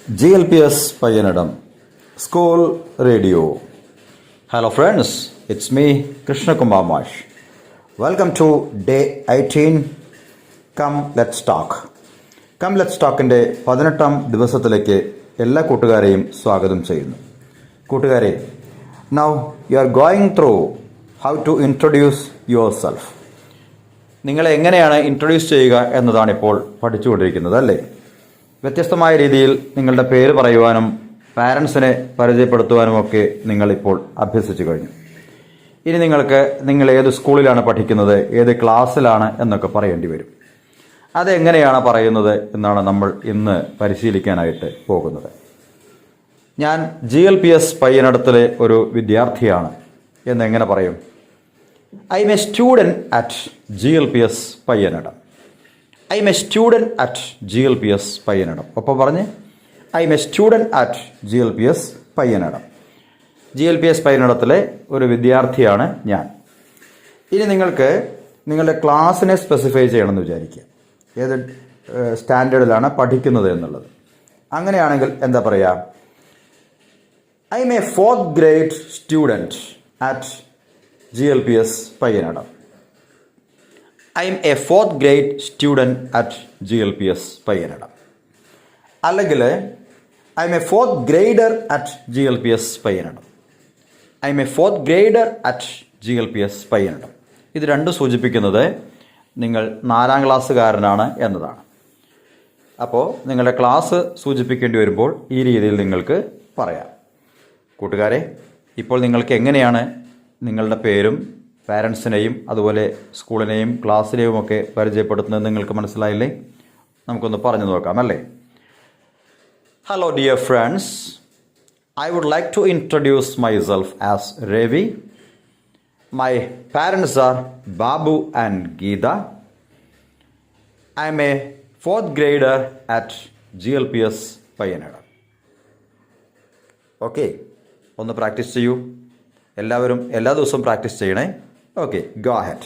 GLPS Payanadam School Radio. Hello friends, it's me Krishna Kumar Mash. Welcome to day 18. Come let's talk. Come let's talkന്റെ 18ാം ദിവസത്തിലേക്ക് എല്ലാ കൂട്ടുകാരെയും സ്വാഗതം ചെയ്യുന്നു. കൂട്ടുകാരെ, now you are going through how to introduce yourself. നിങ്ങളെ എങ്ങനെയാണ് introduce ചെയ്യുക എന്നതാണ് ഇപ്പോൾ പഠിച്ചുകൊണ്ടിരിക്കുന്നത് അല്ലേ? വ്യത്യസ്തമായ രീതിയിൽ നിങ്ങളുടെ പേര് പറയുവാനും പാരൻസിനെ പരിചയപ്പെടുത്തുവാനുമൊക്കെ നിങ്ങളിപ്പോൾ അഭ്യസിച്ചു കഴിഞ്ഞു. ഇനി നിങ്ങൾ ഏത് സ്കൂളിലാണ് പഠിക്കുന്നത്, ഏത് ക്ലാസ്സിലാണ് എന്നൊക്കെ പറയേണ്ടി വരും. അതെങ്ങനെയാണ് പറയുന്നത് എന്നാണ് നമ്മൾ ഇന്ന് പരിശീലിക്കാനായിട്ട് പോകുന്നത്. ഞാൻ GLPS പയ്യനടത്തിലെ ഒരു വിദ്യാർത്ഥിയാണ് എന്നെങ്ങനെ പറയും? I am A student at GLPS Payyanadam. I am A student at GLPS Payyanadam. ഒപ്പം പറഞ്ഞ്, I am A student at GLPS Payyanadam. GLPS പയ്യനടത്തിലെ ഒരു വിദ്യാർത്ഥിയാണ് ഞാൻ. ഇനി നിങ്ങൾക്ക് നിങ്ങളുടെ ക്ലാസ്സിനെ സ്പെസിഫൈ ചെയ്യണമെന്ന് വിചാരിക്കുക, ഏത് സ്റ്റാൻഡേർഡിലാണ് പഠിക്കുന്നത് എന്നുള്ളത്. അങ്ങനെയാണെങ്കിൽ എന്താ പറയുക? I am a 4th grade student at GLPS Payyanadam. I am a 4th grade student at GLPS Payyanadam. അല്ലെങ്കിൽ I am a 4th grader at GLPS Payyanadam. I am a 4th grader at GLPS Payyanadam. ഇത് രണ്ടും സൂചിപ്പിക്കുന്നത് നിങ്ങൾ 4ാം ക്ലാസ്സുകാരനാണ് എന്നതാണ്. അപ്പോൾ നിങ്ങളുടെ ക്ലാസ് സൂചിപ്പിക്കേണ്ടി വരുമ്പോൾ ഈ രീതിയിൽ നിങ്ങൾക്ക് പറയാം. കൂട്ടുകാരെ, ഇപ്പോൾ നിങ്ങൾക്ക് എങ്ങനെയാണ് നിങ്ങളുടെ പേരും പാരൻസിനെയും അതുപോലെ സ്കൂളിനെയും ക്ലാസ്സിനെയും ഒക്കെ പരിചയപ്പെടുത്തുന്നത് നിങ്ങൾക്ക് മനസ്സിലായില്ലേ? നമുക്കൊന്ന് പറഞ്ഞു നോക്കാം അല്ലേ? Hello dear friends, I would like to introduce myself as Ravi. My parents are Babu and Geetha. I am a 4th grader at GLPS Payyanadam. Okay, ഒന്ന് പ്രാക്ടീസ് ചെയ്യൂ. എല്ലാവരും എല്ലാ ദിവസവും പ്രാക്ടീസ് ചെയ്യണേ. Okay, go ahead.